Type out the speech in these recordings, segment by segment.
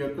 1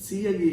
CIE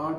8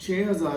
6,000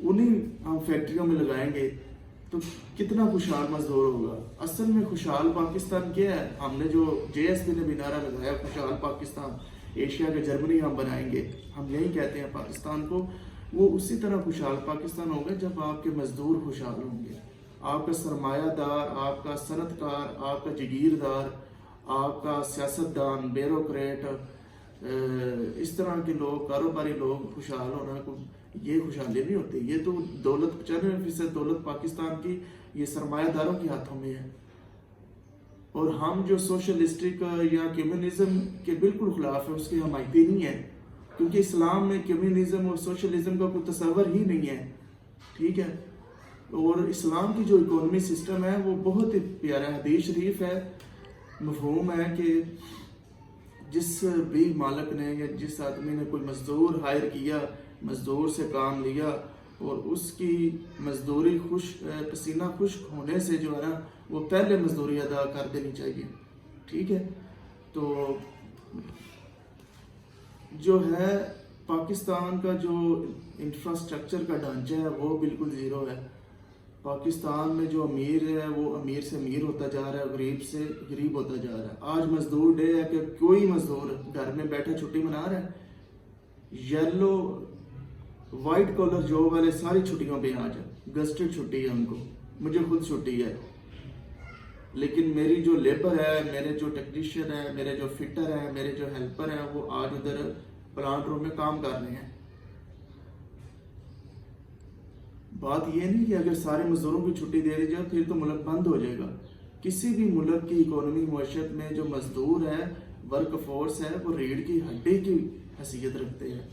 انہیں ہم فیکٹریوں میں لگائیں گے تو کتنا خوشحال مزدور ہوگا. اصل میں خوشحال پاکستان کیا ہے؟ ہم نے جو جے ایس پی نے بھی نعرہ لگایا خوشحال پاکستان، ایشیا کے جرمنی ہم بنائیں گے، ہم یہی کہتے ہیں پاکستان کو، وہ اسی طرح خوشحال پاکستان ہوگا جب آپ کے مزدور خوشحال ہوں گے. آپ کا سرمایہ دار، آپ کا صنعت کار، آپ کا جگیردار، آپ کا سیاستدان، بیوروکریٹ، اس طرح کے لوگ، کاروباری لوگ خوشحال ہونا، یہ خوشحالی نہیں ہوتی. یہ تو دولت 95% دولت پاکستان کی یہ سرمایہ داروں کے ہاتھوں میں ہے. اور ہم جو سوشلسٹک یا کمیونزم کے بالکل خلاف ہے، اس کی حمایتی نہیں ہے، کیونکہ اسلام میں کمیونزم اور سوشلزم کا کوئی تصور ہی نہیں ہے. ٹھیک ہے. اور اسلام کی جو اکانومی سسٹم ہے وہ بہت ہی پیارا حدیث شریف ہے، مفہوم ہے کہ جس بھی مالک نے یا جس آدمی نے کوئی مزدور ہائر کیا، مزدور سے کام لیا اور اس کی مزدوری پسینہ خشک ہونے سے جو ہے نا وہ پہلے مزدوری ادا کر دینی چاہیے. ٹھیک ہے. تو جو ہے پاکستان کا جو انفراسٹرکچر کا ڈھانچہ ہے وہ بالکل زیرو ہے. پاکستان میں جو امیر ہے وہ امیر سے امیر ہوتا جا رہا ہے، غریب سے غریب ہوتا جا رہا ہے. آج مزدور ڈے ہے کہ کوئی مزدور گھر میں بیٹھا چھٹی منا رہا ہے. یلو وائٹ کالر جاب والے ساری چھٹیوں پہ آ جائیں، گزٹڈ چھٹی ہے ان کو، مجھے خود چھٹی ہے. لیکن میری جو لیبر ہے، میرے جو ٹیکنیشین ہے، میرے جو فٹر ہیں، میرے جو ہیلپر ہیں، وہ آج ادھر پلانٹ روم میں کام کر رہے ہیں. بات یہ نہیں کہ اگر سارے مزدوروں کی چھٹی دے دی جائے پھر تو ملک بند ہو جائے گا. کسی بھی ملک کی اکانومی معیشت میں جو مزدور ہے، ورک فورس ہے، وہ ریڑھ کی ہڈی کی حیثیت رکھتے ہیں.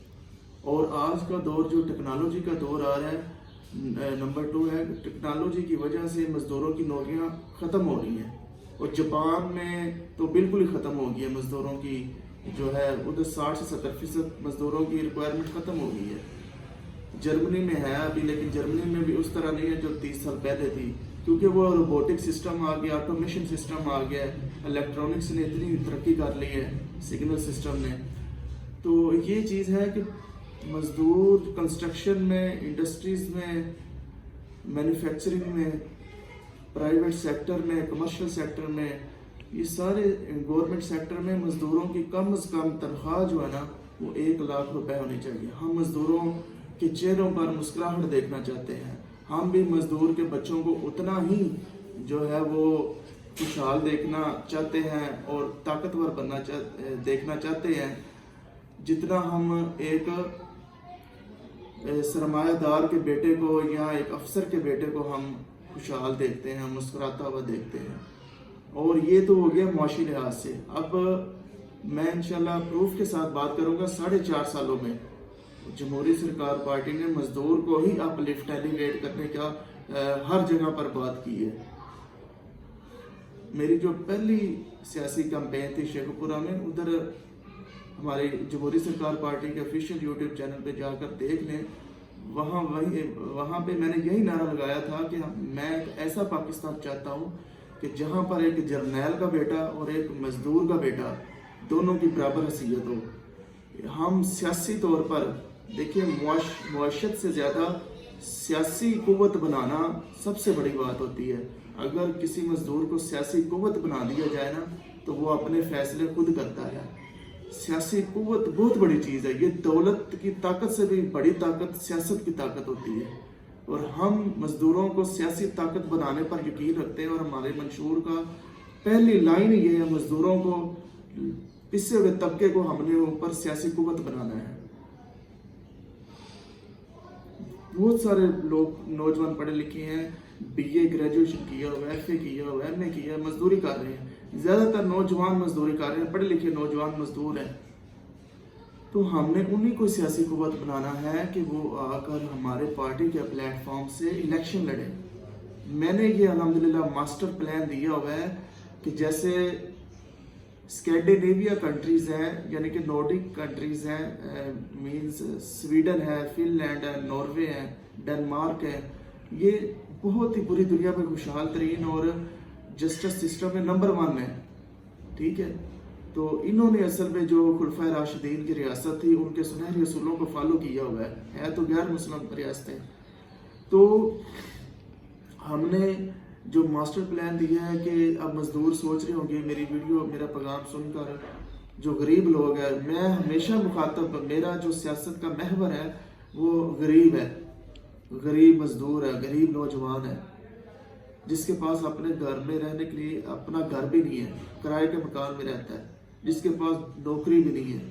اور آج کا دور جو ٹیکنالوجی کا دور آ رہا ہے، نمبر 2 ہے، ٹیکنالوجی کی وجہ سے مزدوروں کی نوکریاں ختم ہو رہی ہیں. اور جاپان میں تو بالکل ہی ختم ہو گئی ہے مزدوروں کی، جو ہے ادھر 60 سے 70% مزدوروں کی ریکوائرمنٹ ختم ہو گئی ہے. جرمنی میں ہے ابھی، لیکن جرمنی میں بھی اس طرح نہیں ہے جو 30 سال پہلے تھی، کیونکہ وہ روبوٹک سسٹم آ گیا، آٹومیشن سسٹم آ گیا، الیکٹرانکس نے اتنی ترقی کر لی ہے، سگنل سسٹم نے. تو یہ چیز ہے کہ مزدور کنسٹرکشن میں، انڈسٹریز میں، مینوفیکچرنگ میں، پرائیویٹ سیکٹر میں، کمرشل سیکٹر میں، یہ سارے گورنمنٹ سیکٹر میں مزدوروں کی کم از کم تنخواہ جو ہے نا وہ 1 لاکھ روپے ہونی چاہیے. ہم مزدوروں کے چہروں پر مسکراہٹ دیکھنا چاہتے ہیں. ہم بھی مزدور کے بچوں کو اتنا ہی جو ہے وہ خوشحال دیکھنا چاہتے ہیں اور طاقتور دیکھنا چاہتے ہیں جتنا ہم ایک سرمایہ دار کے بیٹے کو یا ایک افسر کے بیٹے کو ہم خوشحال دیکھتے ہیں، مسکراتا ہوا دیکھتے ہیں. اور یہ تو ہو گیا معاشی لحاظ سے. اب میں انشاءاللہ پروف کے ساتھ بات کروں گا. 4.5 سالوں میں جمہوری سرکار پارٹی نے مزدور کو ہی اپ لفٹ ایلیویٹ کرنے کا ہر جگہ پر بات کی ہے. میری جو پہلی سیاسی کمپین تھی شیخو پورہ میں، ادھر ہماری جمہوری سرکار پارٹی کے آفیشیل یوٹیوب چینل پہ جا کر دیکھ لیں. وہاں پہ میں نے یہی نعرہ لگایا تھا کہ میں ایک ایسا پاکستان چاہتا ہوں کہ جہاں پر ایک جرنیل کا بیٹا اور ایک مزدور کا بیٹا دونوں کی برابر حیثیت ہو. ہم سیاسی طور پر دیکھیے، معاشت سے زیادہ سیاسی قوت بنانا سب سے بڑی بات ہوتی ہے. اگر کسی مزدور کو سیاسی قوت بنا دیا جائے نا تو وہ اپنے فیصلے خود کرتا ہے. سیاسی قوت بہت بڑی چیز ہے. یہ دولت کی طاقت سے بھی بڑی طاقت سیاست کی طاقت ہوتی ہے. اور ہم مزدوروں کو سیاسی طاقت بنانے پر یقین رکھتے ہیں، اور ہمارے منشور کا پہلی لائن یہ ہے، مزدوروں کو، پسے ہوئے طبقے کو ہم نے اوپر سیاسی قوت بنانا ہے. بہت سارے لوگ نوجوان پڑھے لکھے ہیں، بی اے گریجویشن کیا ہوا، ایف اے کیا ہوا، ایم اے کیا، مزدوری کر رہے ہیں. زیادہ تر نوجوان مزدوری کر رہے ہیں، پڑھے لکھے نوجوان مزدور ہیں. تو ہم نے انہیں کو سیاسی قوت بنانا ہے کہ وہ آ کر ہمارے پارٹی کے پلیٹ فارم سے الیکشن لڑیں. میں نے یہ الحمدللہ ماسٹر پلان دیا ہوا ہے کہ جیسے اسکینڈینیویا کنٹریز ہیں، یعنی کہ نارڈک کنٹریز ہیں، مینز سویڈن ہے، فن لینڈ ہے، ناروے ہے، ڈنمارک ہے، یہ بہت ہی پوری دنیا میں خوشحال ترین اور جسٹس سسٹم میں نمبر 1 ہے. ٹھیک ہے. تو انہوں نے اصل میں جو خلفائے راشدین کی ریاست تھی ان کے سنہری اصولوں کو فالو کیا ہوا ہے تو غیر مسلم ریاستیں. تو ہم نے جو ماسٹر پلان دیا ہے کہ اب مزدور سوچ رہے ہوں گے میری ویڈیو میرا پیغام سن کر، جو غریب لوگ ہیں، میں ہمیشہ مخاطب، میرا جو سیاست کا محور ہے وہ غریب ہے، غریب مزدور ہے، غریب نوجوان ہے، جس کے پاس اپنے گھر میں رہنے کے لیے اپنا گھر بھی نہیں ہے، کرائے کے مکان میں رہتا ہے، جس کے پاس نوکری بھی نہیں ہے،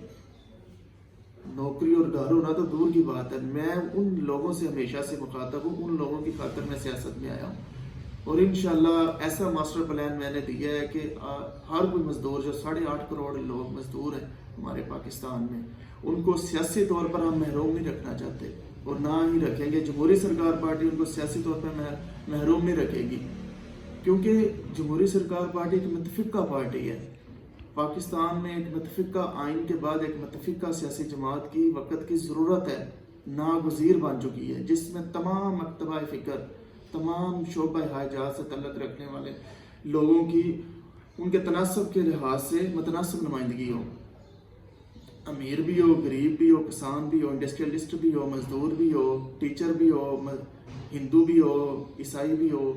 نوکری اور گھر ہونا تو دور کی بات ہے۔ میں ان لوگوں سے ہمیشہ سے مخاطب ہوں، ان لوگوں کی خاطر میں سیاست میں آیا ہوں، اور انشاءاللہ ایسا ماسٹر پلان میں نے دیا ہے کہ ہر کوئی مزدور، جو 8.5 کروڑ لوگ مزدور ہیں ہمارے پاکستان میں، ان کو سیاسی طور پر ہم محروم نہیں رکھنا چاہتے، اور نہ ہی رکھیں گے۔ جمہوری سرکار پارٹی ان کو سیاسی طور پر محروم نہیں رکھے گی، کیونکہ جمہوری سرکار پارٹی ایک متفقہ پارٹی ہے۔ پاکستان میں ایک متفقہ آئین کے بعد ایک متفقہ سیاسی جماعت کی وقت کی ضرورت ہے، ناگزیر بن چکی ہے، جس میں تمام مکتبہ فکر، تمام شعبہ حجات سے تعلق رکھنے والے لوگوں کی ان کے تناسب کے لحاظ سے متناسب نمائندگی ہو، امیر بھی ہو، غریب بھی ہو، کسان بھی ہو، انڈسٹریلسٹ بھی ہو، مزدور بھی ہو، ٹیچر بھی ہو، ہندو بھی ہو، عیسائی بھی ہو،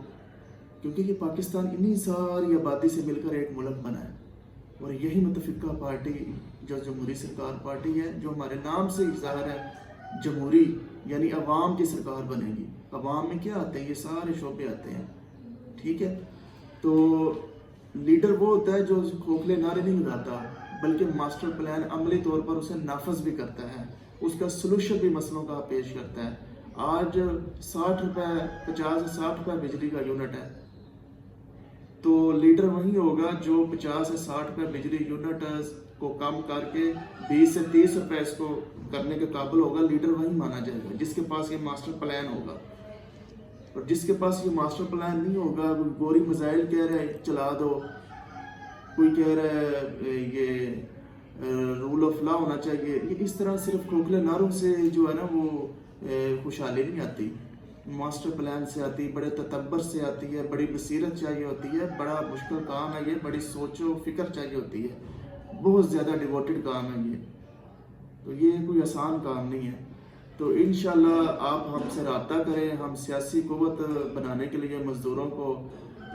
کیونکہ یہ پاکستان انہی ساری آبادی سے مل کر ایک ملک بنا ہے، اور یہی متفقہ پارٹی جو جمہوری سرکار پارٹی ہے، جو ہمارے نام سے ظاہر ہے، جمہوری یعنی عوام کی سرکار بنے گی۔ عوام میں کیا آتے ہیں؟ یہ سارے شعبے آتے ہیں، ٹھیک ہے؟ تو لیڈر وہ ہوتا ہے جو کھوکھلے نعرے نہیں لگاتا، بلکہ ماسٹر پلان عملی طور پر اسے نافذ بھی کرتا ہے، اس کا سلوشن بھی مسئلوں کا پیش کرتا ہے۔ آج 60 روپے، 50 سے 60 روپے بجلی کا یونٹ ہے، تو لیڈر وہی ہوگا جو 50 سے 60 روپے بجلی یونٹ کو کم کر کے 20 سے 30 روپے اس کو کرنے کے قابل ہوگا، لیڈر وہی مانا جائے گا جس کے پاس یہ ماسٹر پلان ہوگا۔ اور جس کے پاس یہ ماسٹر پلان نہیں ہوگا، گوری میزائل کہہ رہا ہے چلا دو، کوئی کہہ رہا ہے یہ رول آف لا ہونا چاہیے، یہ اس طرح صرف کھوکھلے نعروں سے جو ہے نا وہ خوشحالی نہیں آتی، ماسٹر پلان سے آتی، بڑے تدبر سے آتی ہے، بڑی بصیرت چاہیے ہوتی ہے، بڑا مشکل کام ہے یہ، بڑی سوچ و فکر چاہیے ہوتی ہے، بہت زیادہ ڈیووٹڈ کام ہے یہ، تو یہ کوئی آسان کام نہیں ہے۔ تو انشاءاللہ آپ ہم سے رابطہ کریں، ہم سیاسی قوت بنانے کے لیے مزدوروں کو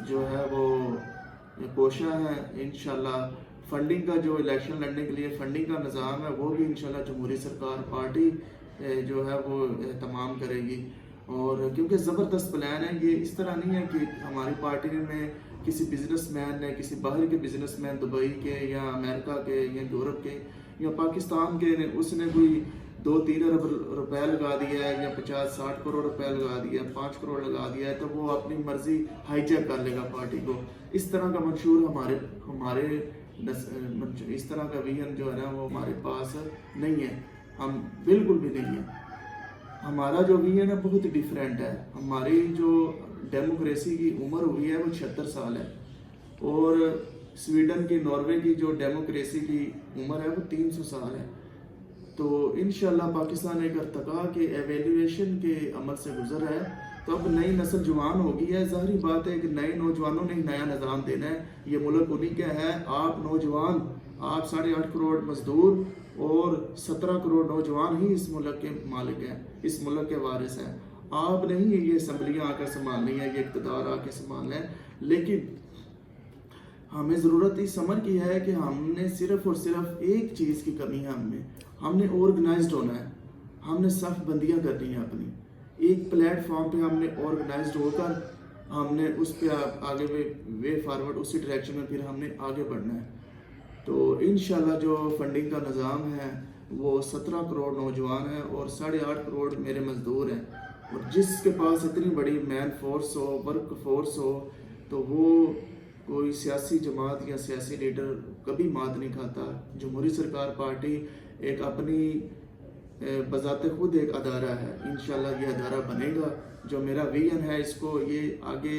جو ہے وہ کوشاں ہیں۔ انشاءاللہ فنڈنگ کا جو الیکشن لڑنے کے لیے فنڈنگ کا نظام ہے وہ بھی انشاءاللہ جمہوری سرکار پارٹی جو ہے وہ اہتمام کرے گی، اور کیونکہ زبردست پلان ہے یہ، اس طرح نہیں ہے کہ ہماری پارٹی میں کسی بزنس مین نے، کسی باہر کے بزنس مین دبئی کے یا امریکہ کے یا یورپ کے یا پاکستان کے نے اس نے کوئی 2-3 ارب روپے لگا دیا ہے، یا 50-60 کروڑ روپے لگا دیا ہے، 5 کروڑ لگا دیا ہے، تو وہ اپنی مرضی ہائی جیک کر لے گا پارٹی کو۔ اس طرح کا منشور ہمارے اس طرح کا ویژن جو ہے نا وہ ہمارے پاس نہیں ہے، ہم بالکل بھی نہیں ہے۔ ہمارا جو ویژن ہے بہت ڈیفرینٹ ہے، ہماری جو ڈیموکریسی کی عمر ہوئی ہے وہ 76 سال ہے، اور سویڈن کی، ناروے کی جو ڈیموکریسی کی عمر ہے وہ 300 سال ہے۔ تو انشاءاللہ پاکستان ایک ارتقاء کے ایویلیویشن کے عمل سے گزر ہے، تو اب نئی نسل جوان ہو گئی ہے، ظاہری بات ہے کہ نئے نوجوانوں نے نیا نظام دینا ہے، یہ ملک انہی کا ہے، آپ نوجوان، آپ 8.5 کروڑ مزدور اور 17 کروڑ نوجوان ہی اس ملک کے مالک ہیں، اس ملک کے وارث ہیں، آپ نہیں یہ اسمبلیاں آ کر سنبھالنی ہے، یہ اقتدار آ کے سنبھالنا ہے۔ لیکن ہمیں ضرورت اس سمجھ کی ہے کہ ہم نے صرف اور صرف ایک چیز کی کمی ہے، ہم نے آرگنائزڈ ہونا ہے، ہم نے صف بندیاں کرنی ہیں اپنی، ایک پلیٹ فارم پہ ہم نے آرگنائزڈ ہو کر ہم نے اس پہ آگے وے فارورڈ، اسی ڈائریکشن میں پھر ہم نے آگے بڑھنا ہے۔ تو انشاءاللہ جو فنڈنگ کا نظام ہے وہ 17 کروڑ نوجوان ہیں اور 8.5 کروڑ میرے مزدور ہیں، اور جس کے پاس اتنی بڑی مین فورس ہو، ورک فورس ہو، تو وہ کوئی سیاسی جماعت یا سیاسی لیڈر کبھی مات نہیں کھاتا۔ جمہوری سرکار پارٹی ایک اپنی بذات خود ایک ادارہ ہے، انشاءاللہ یہ ادارہ بنے گا، جو میرا ویژن ہے اس کو یہ آگے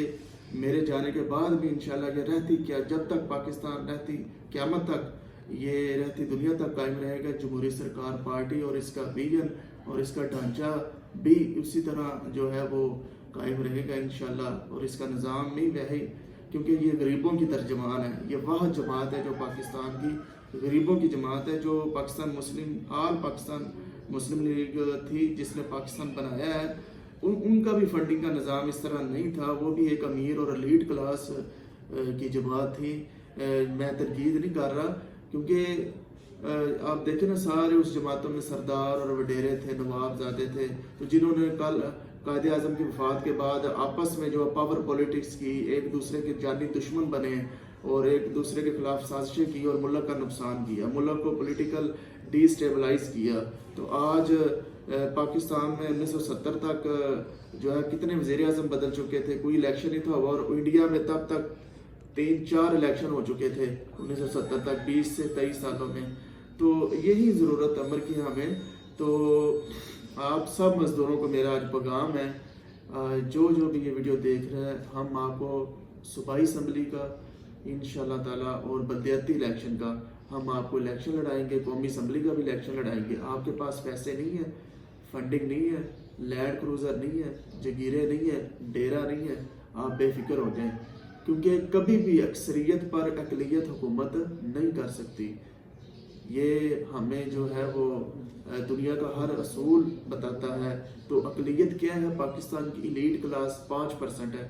میرے جانے کے بعد بھی انشاءاللہ یہ رہتی کیا، جب تک پاکستان رہتی، قیامت تک یہ رہتی دنیا تک قائم رہے گا جمہوری سرکار پارٹی، اور اس کا ویژن اور اس کا ڈھانچہ بھی اسی طرح جو ہے وہ قائم رہے گا انشاءاللہ، اور اس کا نظام بھی وہی، کیونکہ یہ غریبوں کی ترجمان ہے، یہ وہ جماعت ہے جو پاکستان کی غریبوں کی جماعت ہے، جو پاکستان مسلم لیگ تھی جس نے پاکستان بنایا ہے، ان ان کا بھی فنڈنگ کا نظام اس طرح نہیں تھا، وہ بھی ایک امیر اور ایلیٹ کلاس کی جماعت تھی. میں تنقید نہیں کر رہا، کیونکہ آپ دیکھیں نا سارے اس جماعتوں میں سردار اور وڈیرے تھے، نواب زادے تھے، تو جنہوں نے کل قائد اعظم کی وفات کے بعد آپس میں جو پاور پولیٹکس کی، ایک دوسرے کے جانی دشمن بنے اور ایک دوسرے کے خلاف سازشیں کی اور ملک کا نقصان کیا، ملک کو پولیٹیکل ڈی اسٹیبلائز کیا. تو آج پاکستان میں 1970 تک جو ہے کتنے وزیر اعظم بدل چکے تھے، کوئی الیکشن نہیں تھا، اور انڈیا میں تب تک 3-4 الیکشن ہو چکے تھے 1970 تک، 20 سے 23 سالوں میں. تو یہی ضرورت عمر کی ہمیں. تو آپ سب مزدوروں کو میرا آج پیغام ہے، جو بھی یہ ویڈیو دیکھ رہے ہیں، ہم آپ کو صوبائی اسمبلی کا انشاءاللہ تعالیٰ اور بلدیاتی الیکشن کا ہم آپ کو الیکشن لڑائیں گے، قومی اسمبلی کا بھی الیکشن لڑائیں گے. آپ کے پاس پیسے نہیں ہیں، فنڈنگ نہیں ہے، لینڈ کروزر نہیں ہے، جگیرے نہیں ہے، ڈیرا نہیں ہے، آپ بے فکر ہو جائیں، کیونکہ کبھی بھی اکثریت پر اقلیت حکومت نہیں کر سکتی. یہ ہمیں جو ہے وہ دنیا کا ہر اصول بتاتا ہے. تو اقلیت کیا ہے؟ پاکستان کی ایلیٹ کلاس 5% ہے،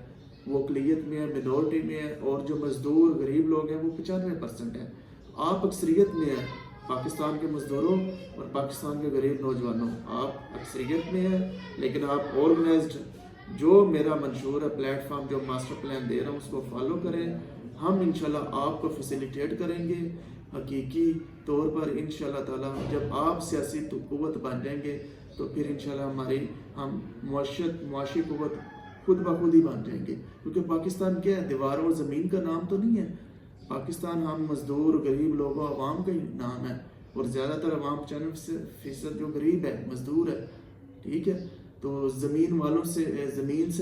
وہ اقلیت میں ہے، مینورٹی میں ہے، اور جو مزدور غریب لوگ ہیں وہ 95% ہے. آپ اکثریت میں ہیں، پاکستان کے مزدوروں اور پاکستان کے غریب نوجوانوں، آپ اکثریت میں ہیں، لیکن آپ آرگنائزڈ جو میرا منشور ہے پلیٹ فارم، جو ماسٹر پلان دے رہا ہوں، اس کو فالو کریں. ہم انشاءاللہ آپ کو فیسیلیٹیٹ کریں گے حقیقی طور پر انشاءاللہ تعالیٰ. جب آپ سیاسی قوت بن جائیں گے تو پھر انشاءاللہ ہم معاشی قوت خود بخود ہی بن جائیں گے. کیونکہ پاکستان کیا ہے؟ دیواروں اور زمین کا نام تو نہیں ہے. پاکستان ہم مزدور غریب لوگوں عوام کا ہی نام ہے، اور زیادہ تر عوام 95% جو غریب ہے، مزدور ہے. ٹھیک ہے؟ تو زمین سے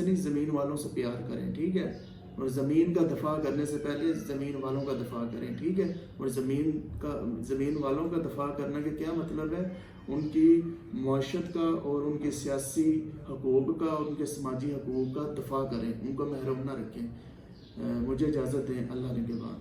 نہیں، زمین والوں سے پیار کریں. ٹھیک ہے؟ اور زمین کا دفاع کرنے سے پہلے زمین والوں کا دفاع کریں. ٹھیک ہے؟ اور زمین والوں کا دفاع کرنے کا کیا مطلب ہے؟ ان کی معاشت کا اور ان کے سیاسی حقوق کا اور ان کے سماجی حقوق کا دفاع کریں، ان کو محروم نہ رکھیں. مجھے اجازت دیں. اللہ نگہبان.